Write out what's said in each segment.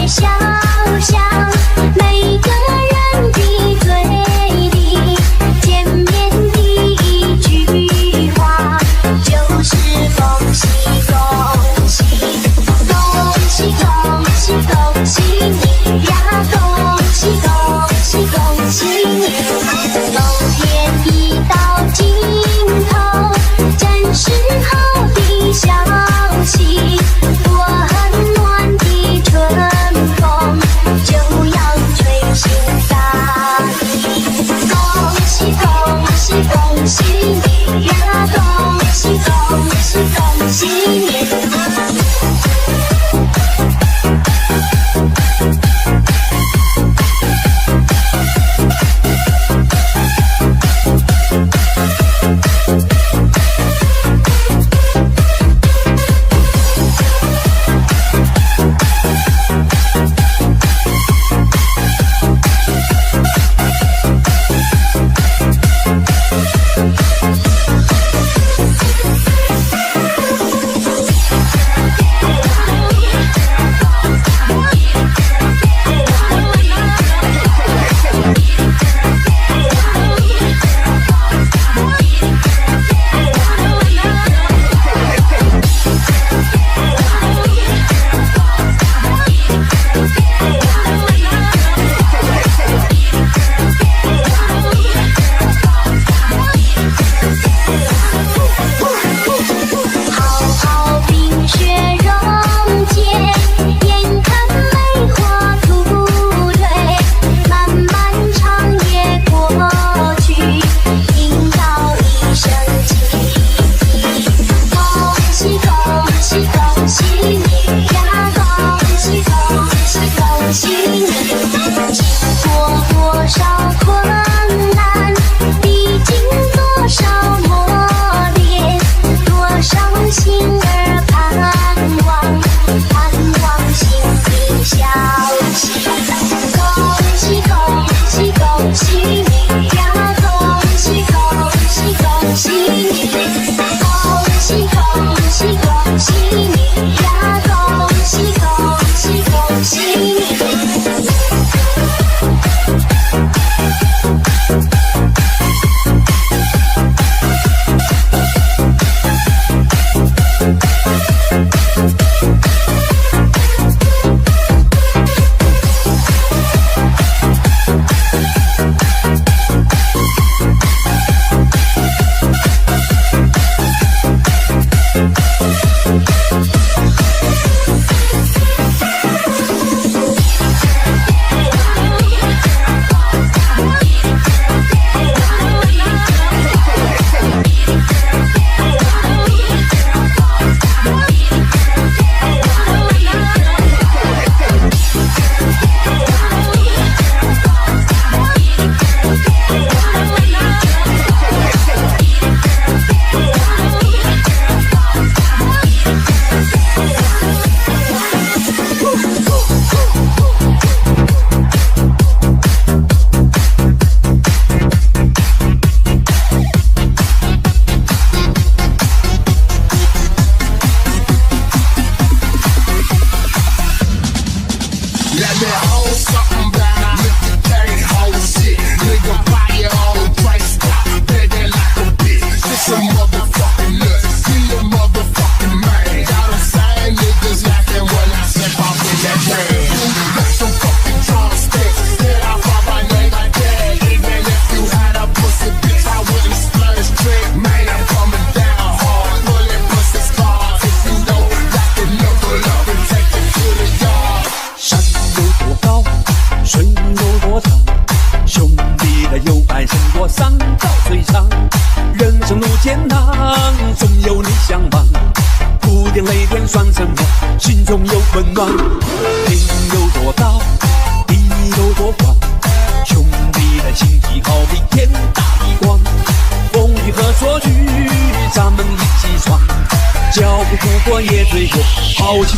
小巷，每个人的嘴里见面第一句话就是恭喜恭喜，恭喜恭喜恭喜你呀，恭喜恭喜恭喜你。冬天已到尽头，正是好的消息，我很暖的春风就要吹醒大地。恭喜恭喜恭喜你呀，恭喜恭喜恭喜你。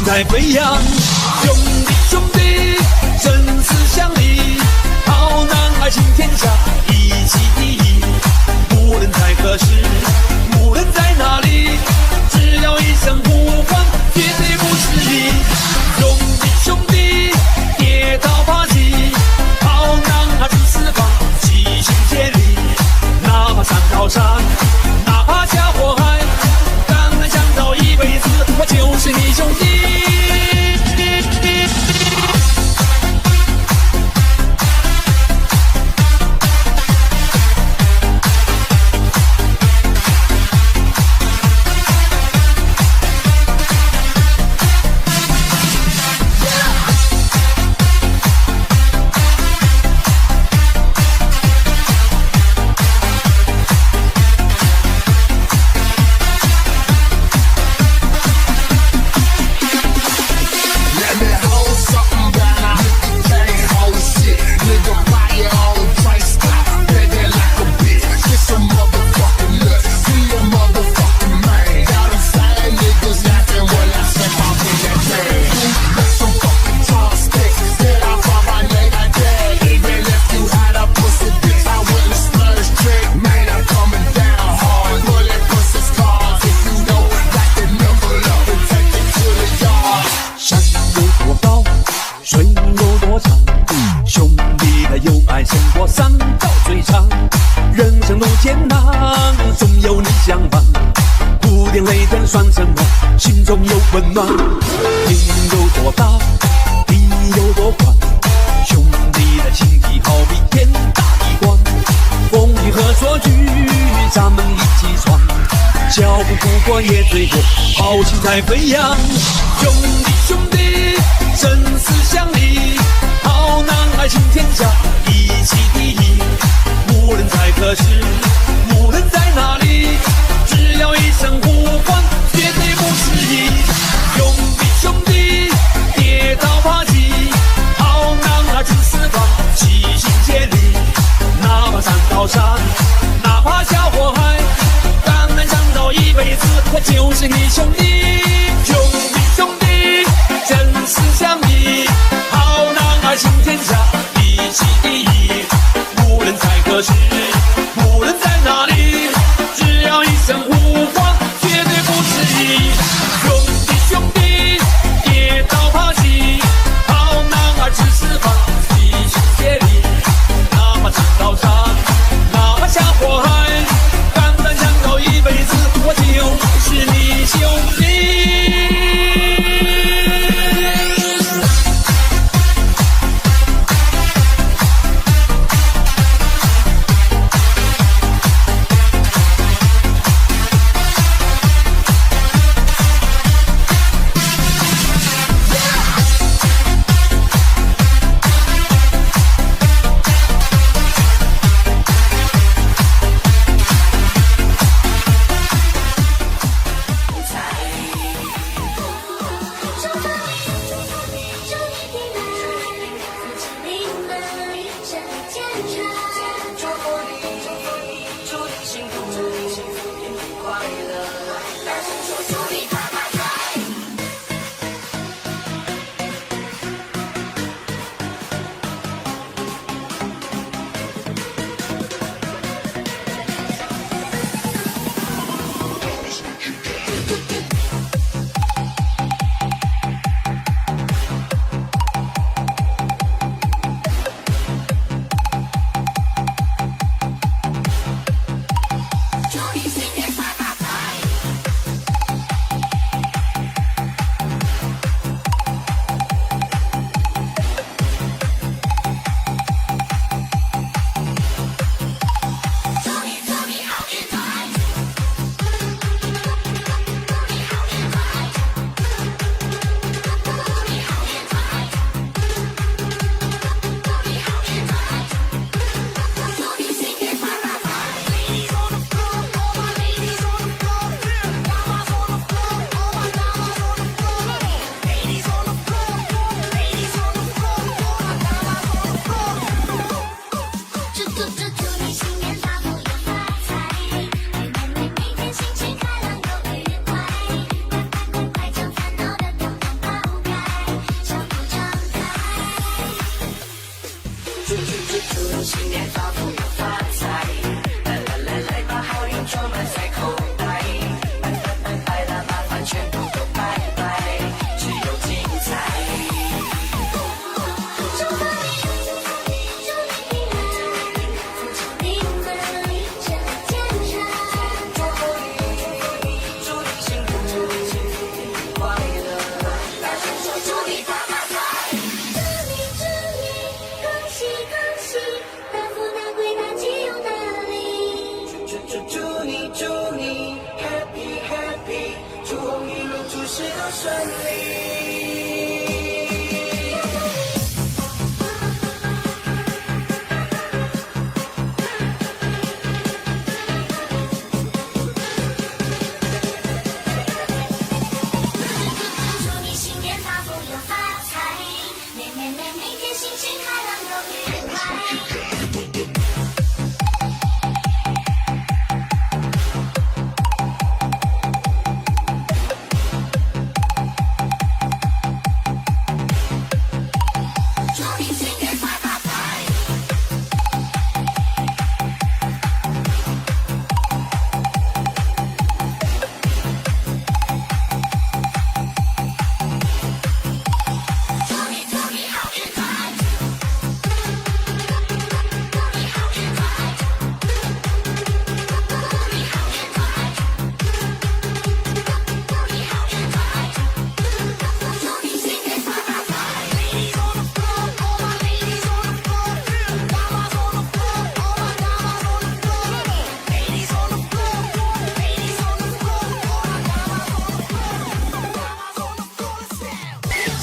在飞扬，兄弟兄弟，生死相依，好男儿行天下，一起一义。无论在何时，无论在哪里，只要一声呼唤，绝对不迟疑。兄弟兄弟，山高水长，人生路艰难，总有你相伴。哭点泪点算什么？心中有温暖。天有多大，地有多宽，兄弟的情谊好比天大地宽。风雨和所聚，咱们一起闯，脚步不过也醉过，豪情在飞扬。兄弟兄弟，生死相依，好男儿行天下，一起第一。无论在何时，无论在哪里，只要一声呼唤，绝对不迟疑。兄弟兄弟，跌倒爬起，好男儿进四方，齐心协力。哪怕山高山，哪怕下火海，敢难相守一辈子，我就是你兄弟。兄弟兄弟，生死相依，好男儿行天下，一起第一。无论在何时，无论在哪里，只要一声呼唤，绝对不迟疑。兄弟兄弟，跌倒爬起，好男儿志四方，齐心协力。哪怕山高山，哪怕下火海，敢难相守一辈子，我就是你兄弟。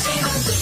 恭喜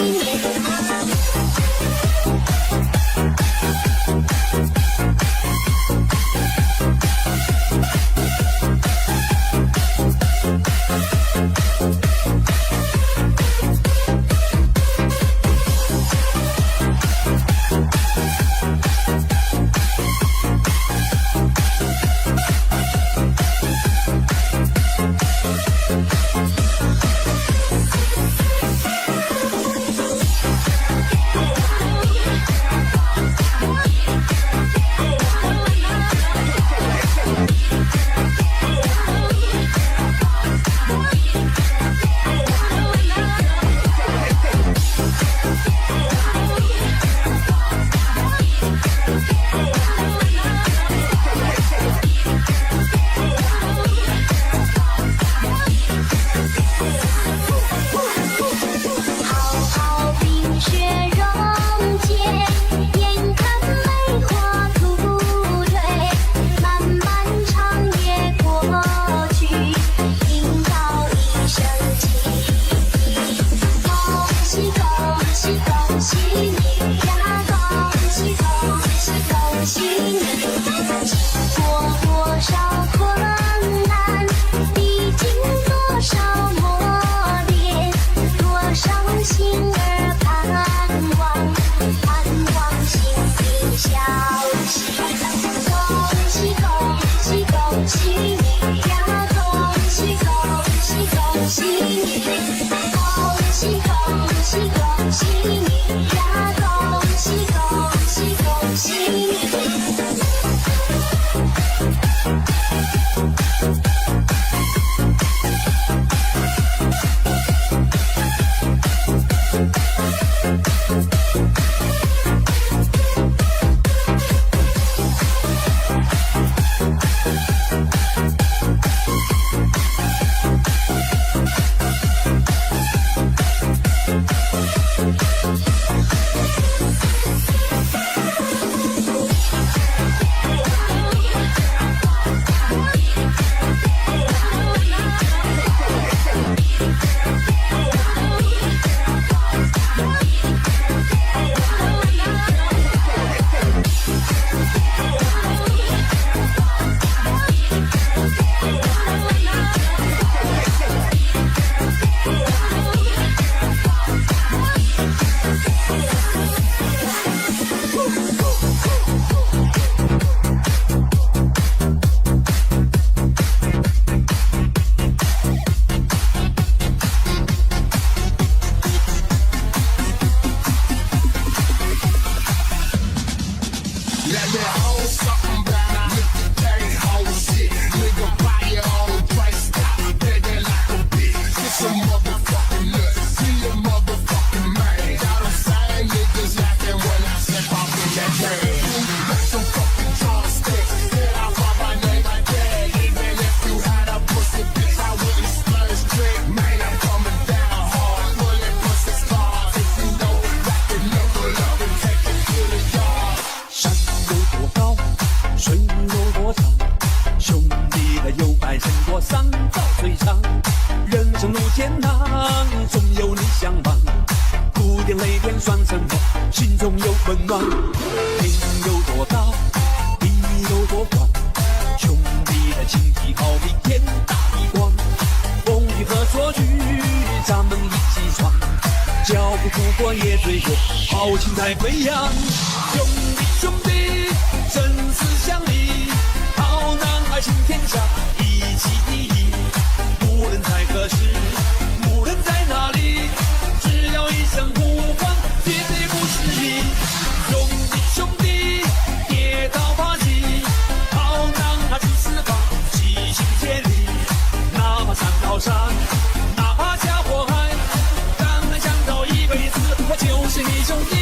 你！喜。豪情在飞扬，兄弟兄弟，生死相依，好男儿行天下，一起第一。无论在何时，无论在哪里，只要一声呼唤，绝对不失礼。兄弟兄弟，跌倒爬起，好男儿出四方，齐心协力。哪怕山高山，哪怕下火海，敢爱相守一辈子，我就是你兄弟。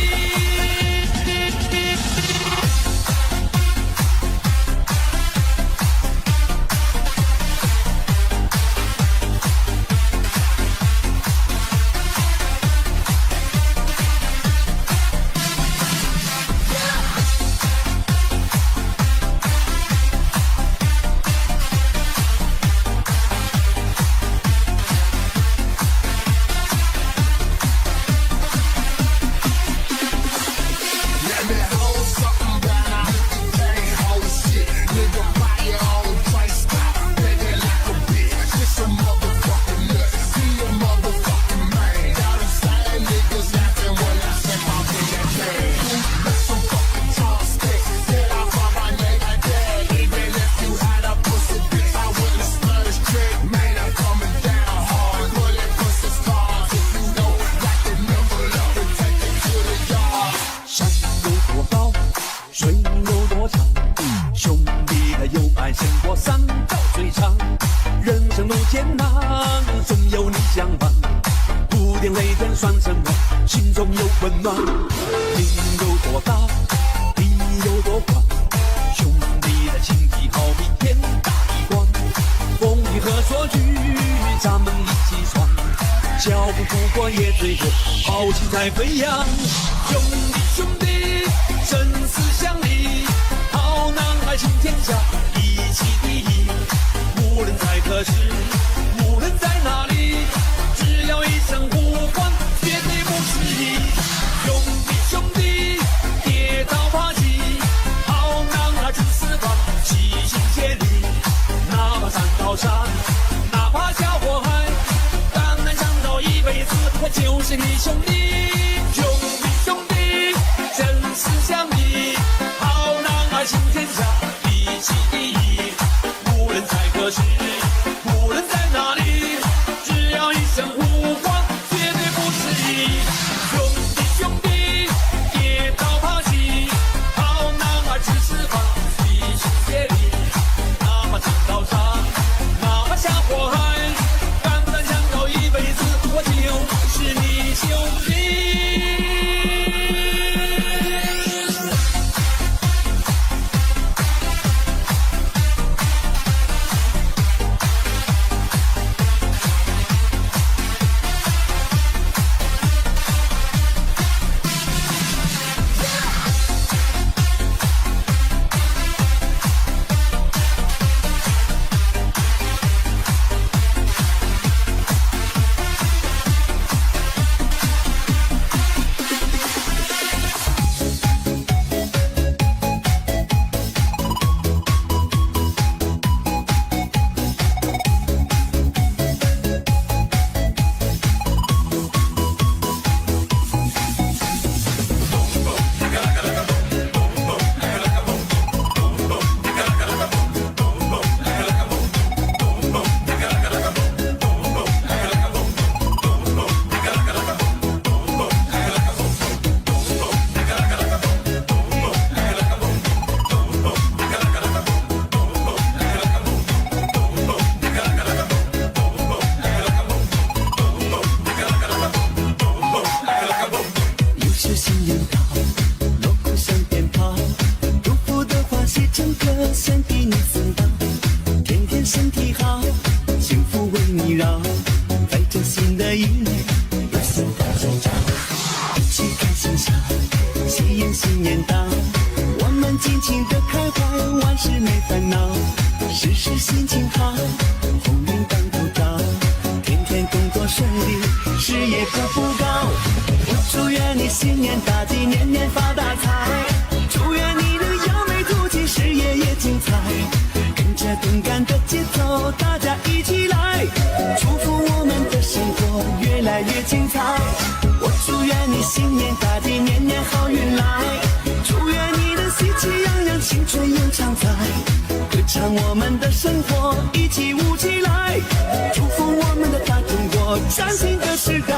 温暖，天有多大，地有多宽，兄弟的情谊好比天大地广。风雨和所居，咱们一起闯，脚步不过也追着豪情在飞扬。兄弟兄弟，生死相依，好男儿行天下，一起第一。无论在何时，无论在哪里，只要一声呼唤，绝对不失礼。兄弟兄弟，跌倒爬起，好男儿出四方，齐心协力。哪怕山高山，哪怕下火海，敢爱相守一辈子，我就是你兄弟。兄弟兄弟，生死相依，好男儿行天下，一起第一。无论在何时，无论在哪里，只要一声呼唤，绝对不失礼。兄弟兄弟，跌倒爬起，好尽情的开怀，万事没烦恼，时时心情好，鸿运当头照，天天工作顺利，事业步步高。我祝愿你新年大吉，年年发大财，祝愿你的扬眉吐气，事业也精彩。跟着动感的节奏，大家一起来，祝福我们的生活越来越精彩。我祝愿你新年大吉，年年好运来，祝愿你的喜气洋洋，青春永常在。歌唱我们的生活，一起舞起来，祝福我们的大中国，崭新的时代。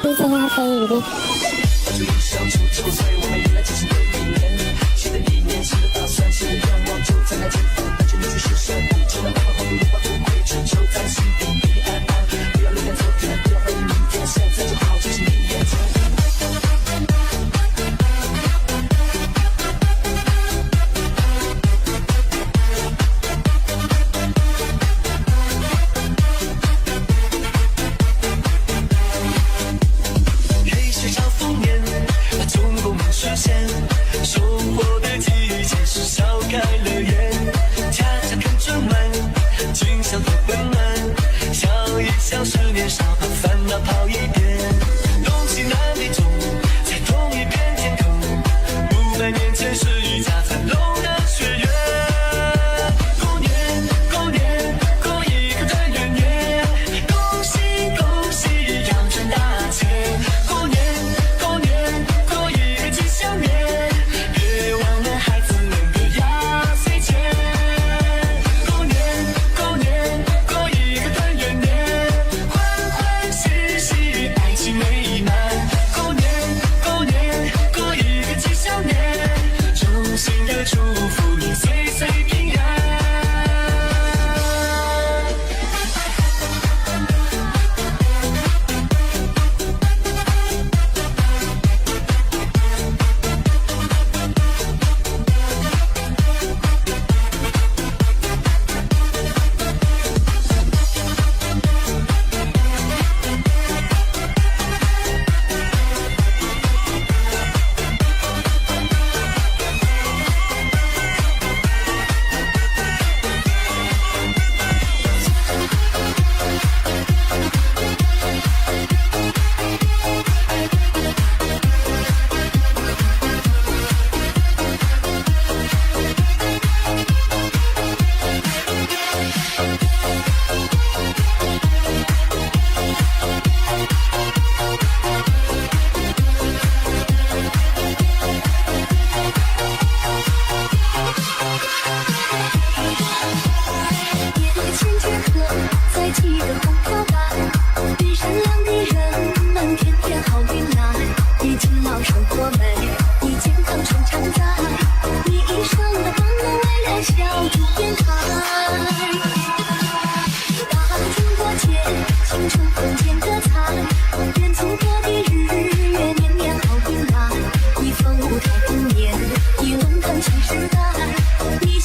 DJ 阿飞雨的。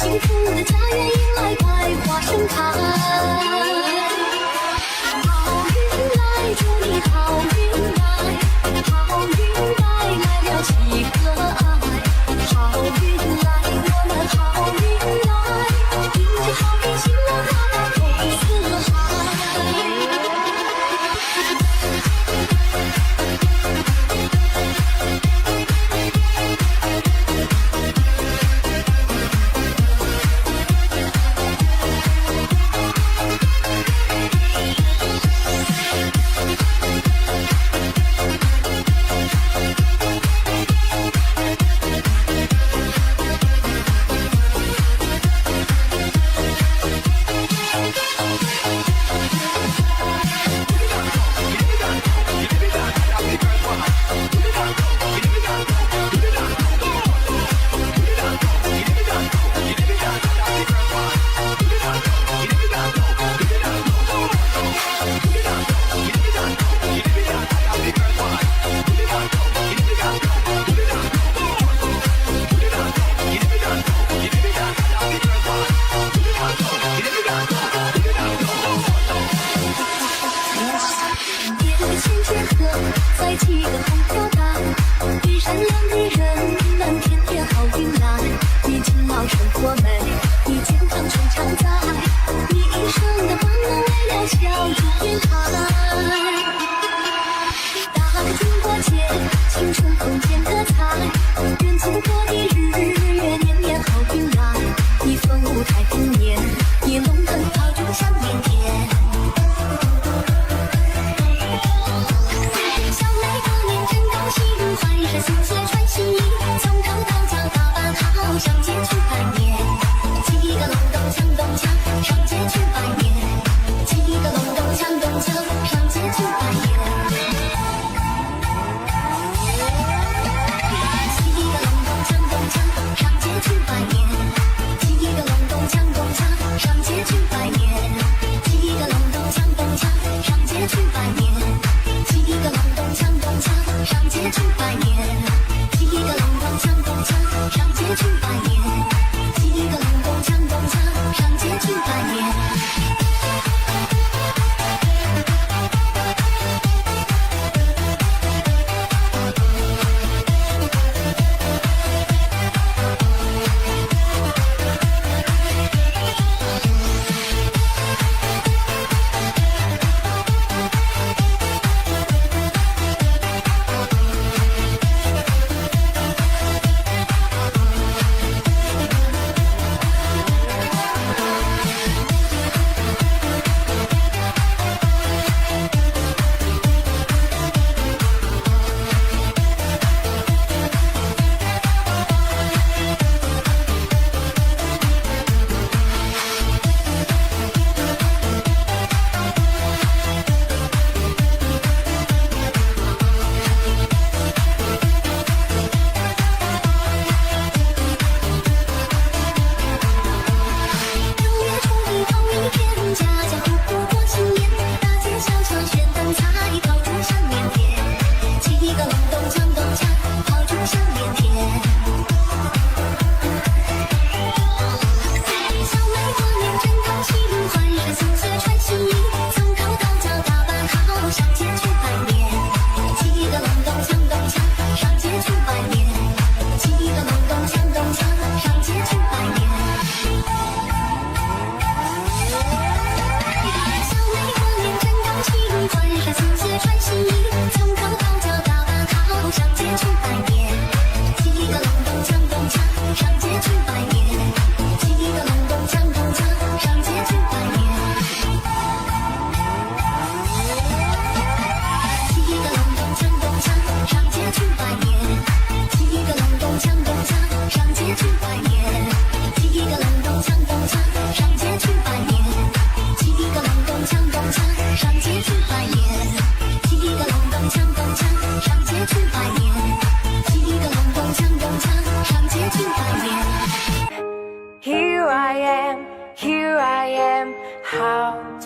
幸福的家园迎来百花盛开。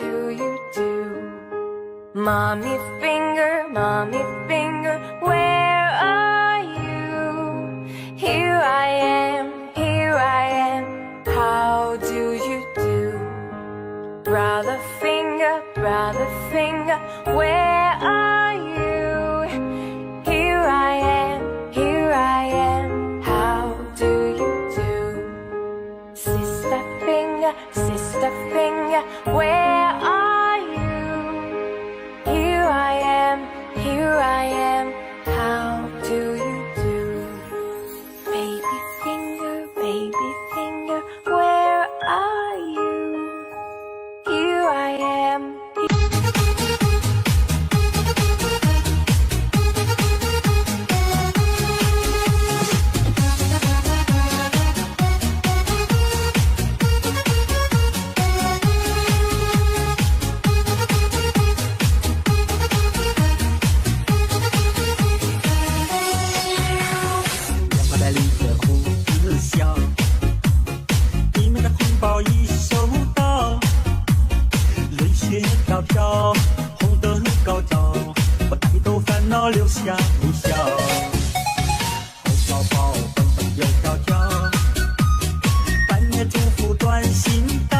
do you do? Mommy finger, where are you? Here I am, how do you do? Brother finger, where are you? Here I am, how do you do? Sister finger, where are you? Here I am, how do you do? Baby finger, where are you? Here I am.我带领着胡子笑，你们的红包已收到，泪血飘飘，红灯高照，我带走烦恼留下微笑。红包包蹦蹦又跳跳，半夜祝福短信到，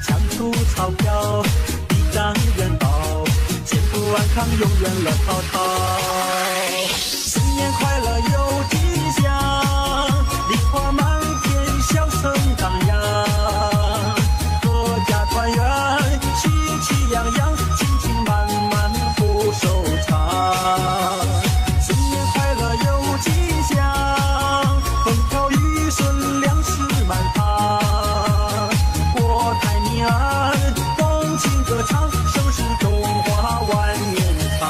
抢出钞票，一张元宝，千福安康永远乐淘淘。新年快乐有吉祥，梨花满天笑声荡漾，阖家团圆，喜气洋洋，亲情满满福寿长。新年快乐有吉祥，风调雨顺，粮食满堂，国泰民安，风情歌唱，盛世中华万年长。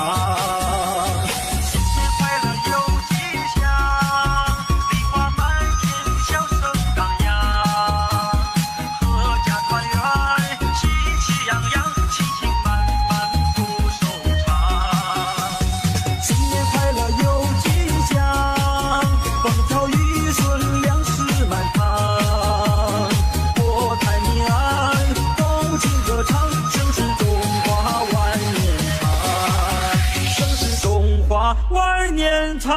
万年长。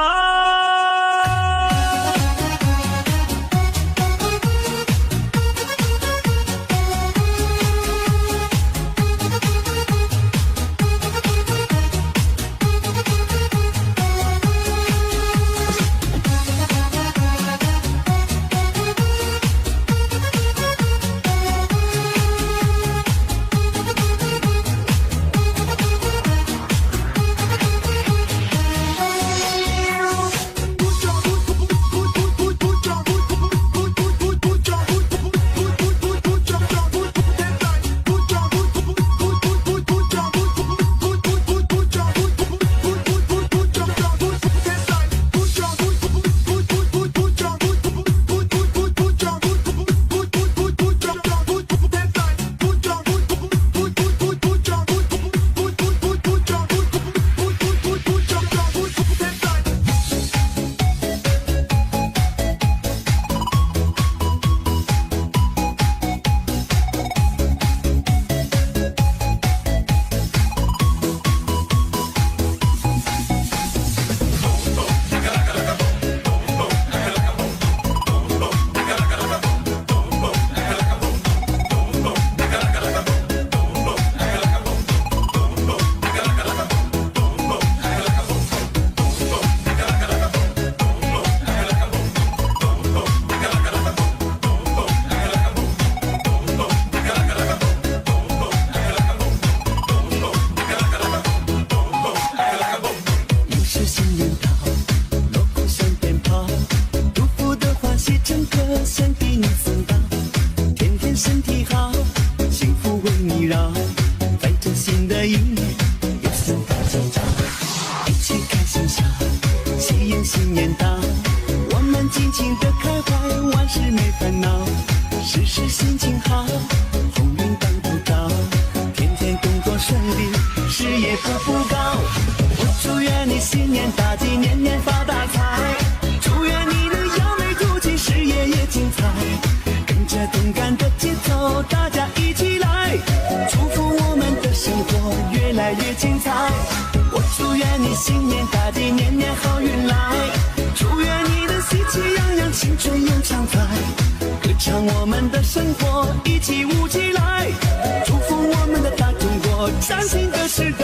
新年到，我们尽情的开怀，万事没烦恼，时时心情好，鸿运当头照，天天工作顺利，事业步步高。我祝愿你新年大吉，年年发大财，祝愿你能扬眉吐气，事业也精彩，跟着动感的节奏，大家一起来。越精彩。我祝愿你新年大吉，年年好运来。祝愿你的喜气洋洋，青春永常在。歌唱我们的生活，一起舞起来。祝福我们的大中国，崭新的时代。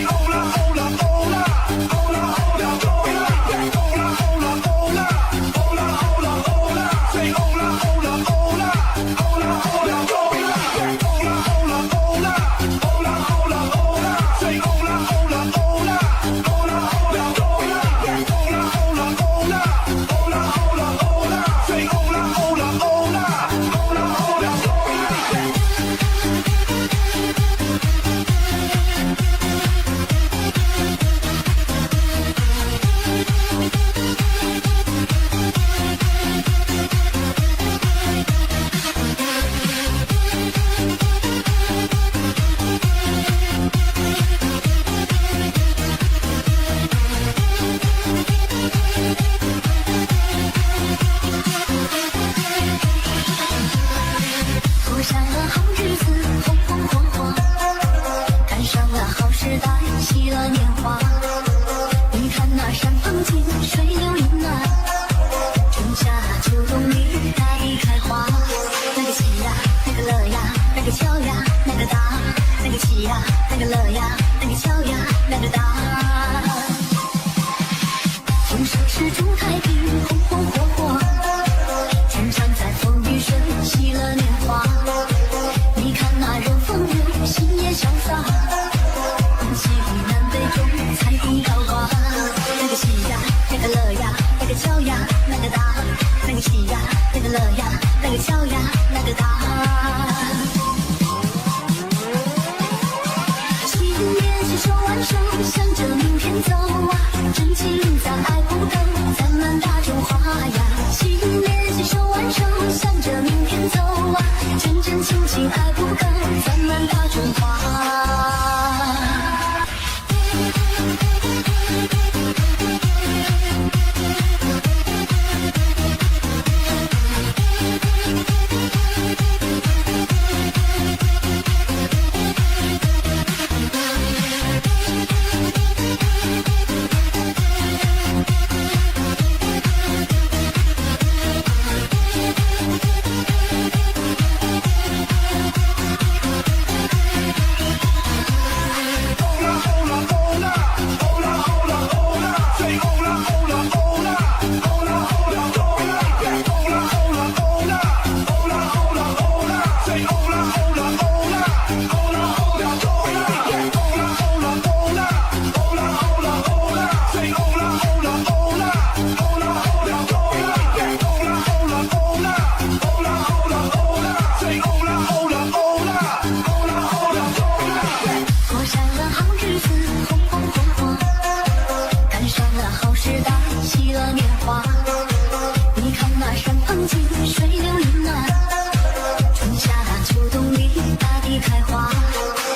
Hola, 时代，喜乐年华。你看那山峰间，水流云啊，春夏秋冬里，大地开花。那个喜呀，那个乐呀，那个笑呀，那个答。那个喜呀，那个乐呀，那个笑呀，那个答。丰收时祝太平，红红火火。天上在风雨顺，喜乐年华。你看那人风流，心也潇洒。东西南北中，彩虹高挂。那个喜呀，那个乐呀，那个笑呀，那个答。那个喜呀，那个乐呀，那个笑呀，那个答。新年携手挽手，向着明天走啊！真情在爱不等，咱们大中华呀！新年携手挽手，向着明天走啊！真真情情爱不等，咱们大中华。过上了好日子，红红火火，赶上了好时代，喜乐年华。你看那山峰间，水流云啊，春夏秋冬里，大地开花。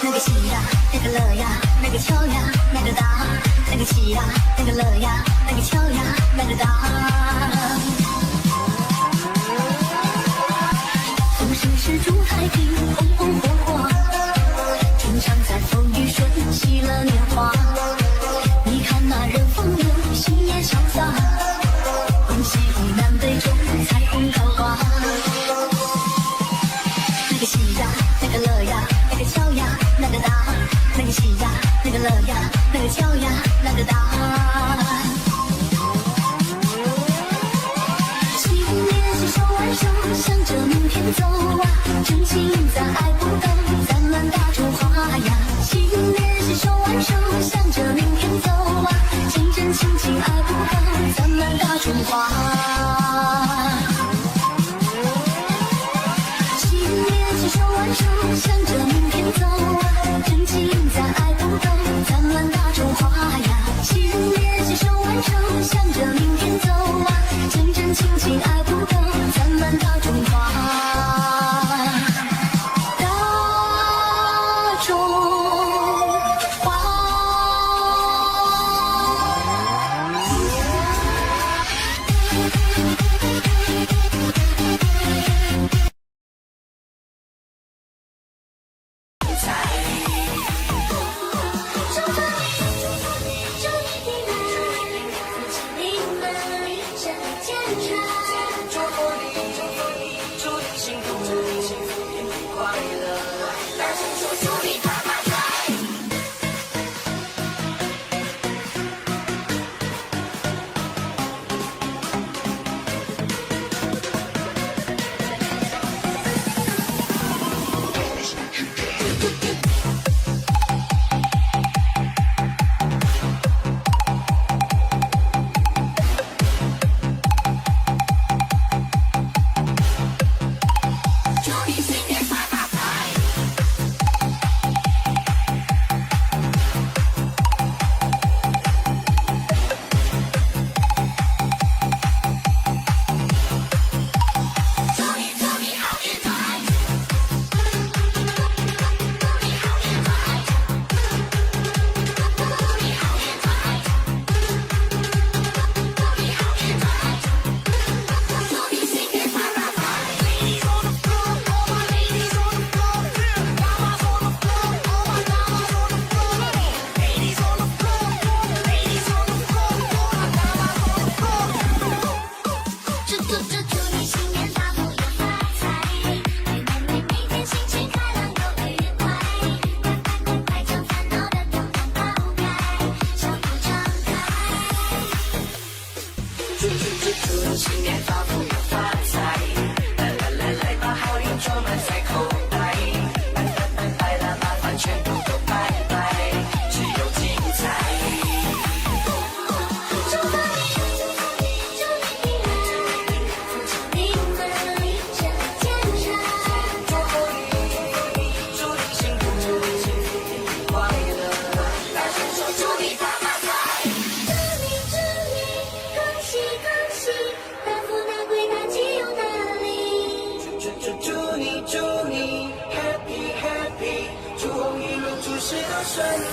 那个喜呀，那个乐呀，那个笑呀，那个答。那个喜呀，那个乐呀，那个笑呀，那个答。丰收时祝太平，红红火火。天上在风雨顺，喜乐年华。你看那人风流，心也潇洒。东西南北中，彩虹高挂。那个喜呀，那个乐呀，那个笑呀，那个答。那个喜呀，那个乐呀，那个笑呀，那个答。新年携手挽手，向着明天走啊！真情在爱不等，咱们大中华呀！新年携手挽手，向着明天走啊！真真情情爱不等，咱们大中华。新年携手挽手，向着明天走啊！真情在爱不等，咱们大中华呀！新年携手挽手，向着明天走啊！真真情情爱不等，咱们大中华。大中华。顺利。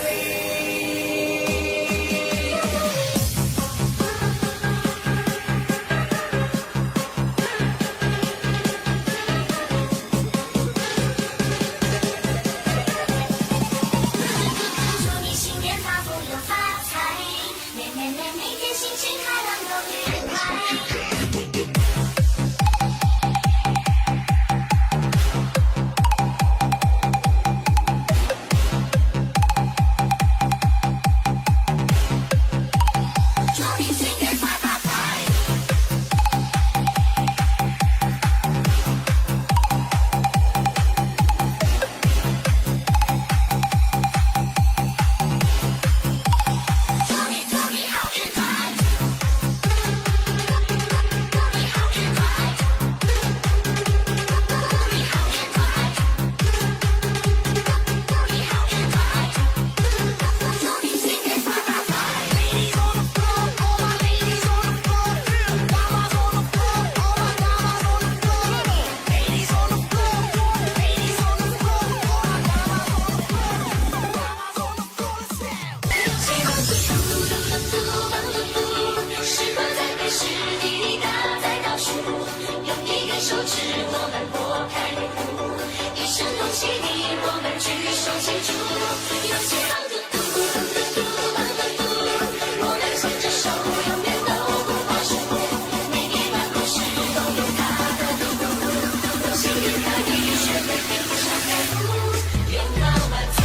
祝你新年大福又发财，每天心情开朗又愉快。祝你新年发大财。祝你好运来。祝你好运来。祝你好运来。祝你好运来。祝你新年发大财。Ladies on the floor, all my ladies on the floor. Damas on the floor, all my damas on the floor. Ladies on the floor, ladies on the floor, all my damas on the floor. Damas on the floor, stand. 时刻在对时地利打在倒数，用一根手指我们拨开路虎，一声恭喜你我们举手庆祝，有希望嘟嘟嘟嘟嘟嘟，我们牵着手永远都不怕输，每年办公室都有他的嘟嘟嘟嘟，幸运可以学会闭上眼睛，愿老万岁。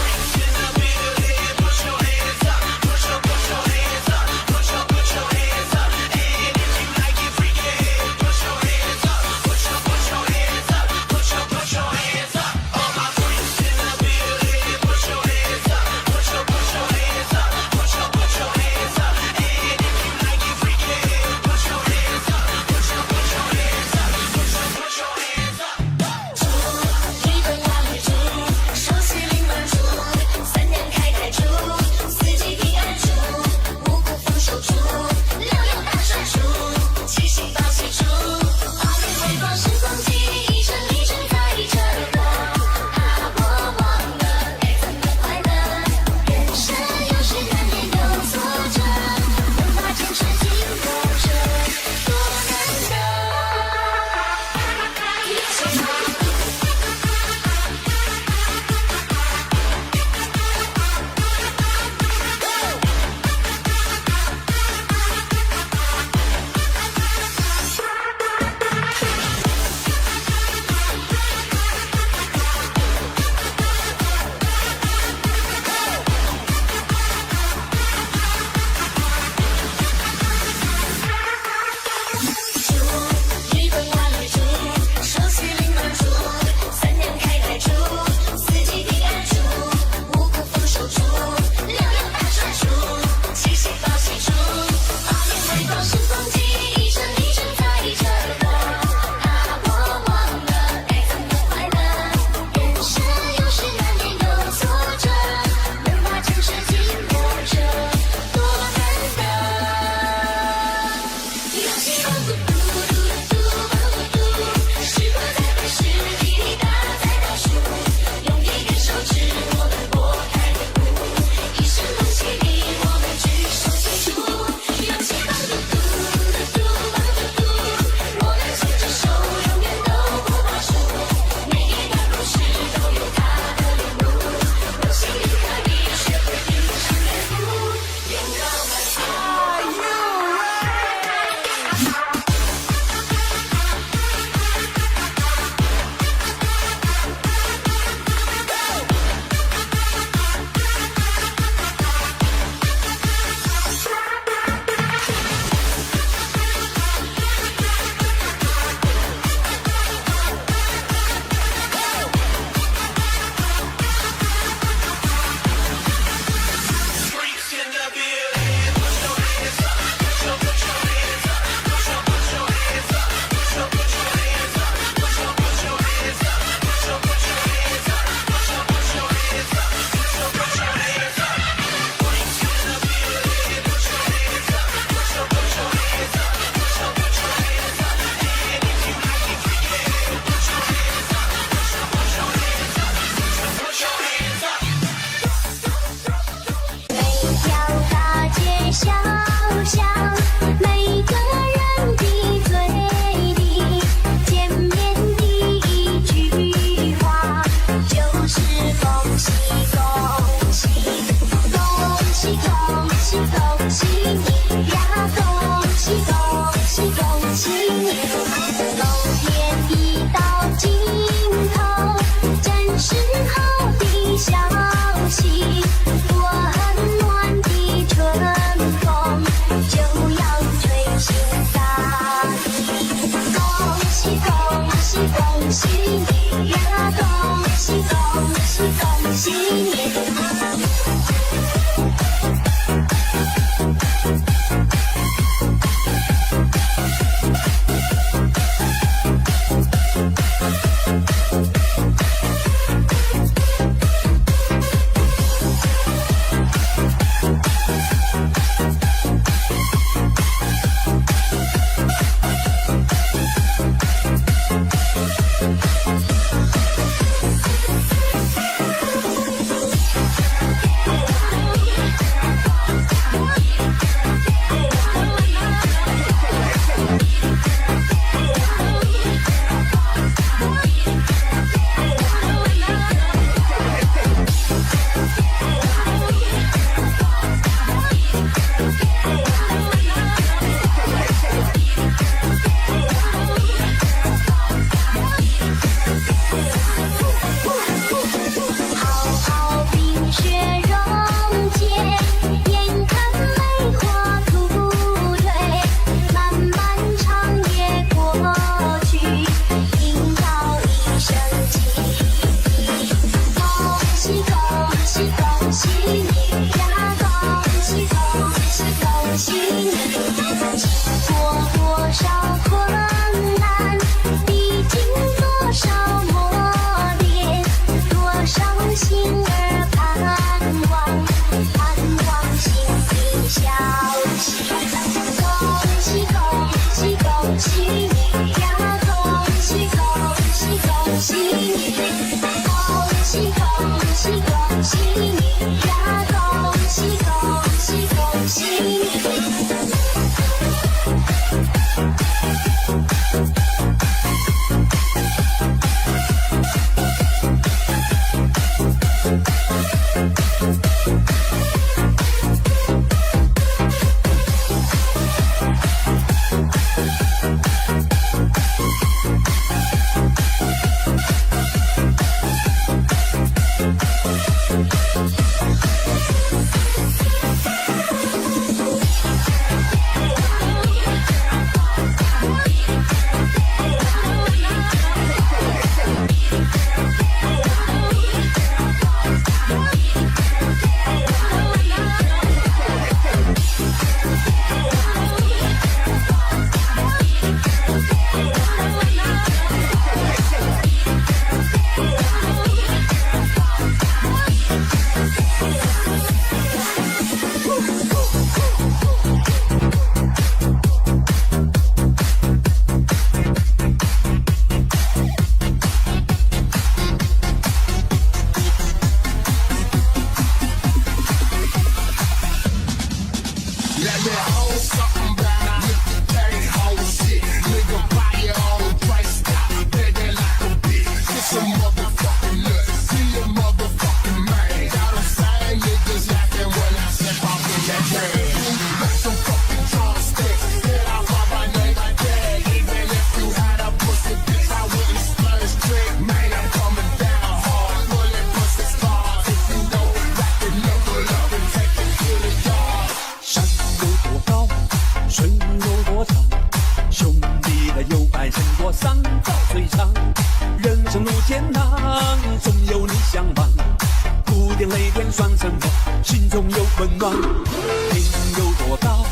天有多高，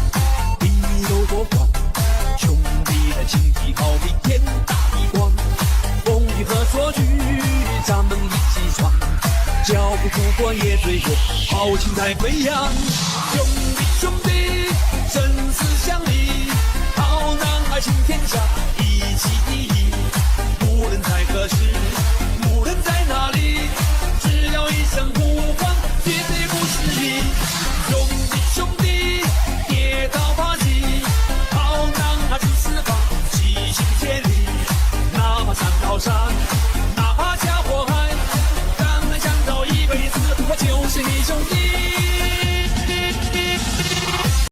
地有多广，兄弟的情谊好比天大的光。风雨和说句，咱们一起闯，脚步祖国也追过，豪情在飞扬。兄弟兄弟，生死相依，好男儿行天下，一起一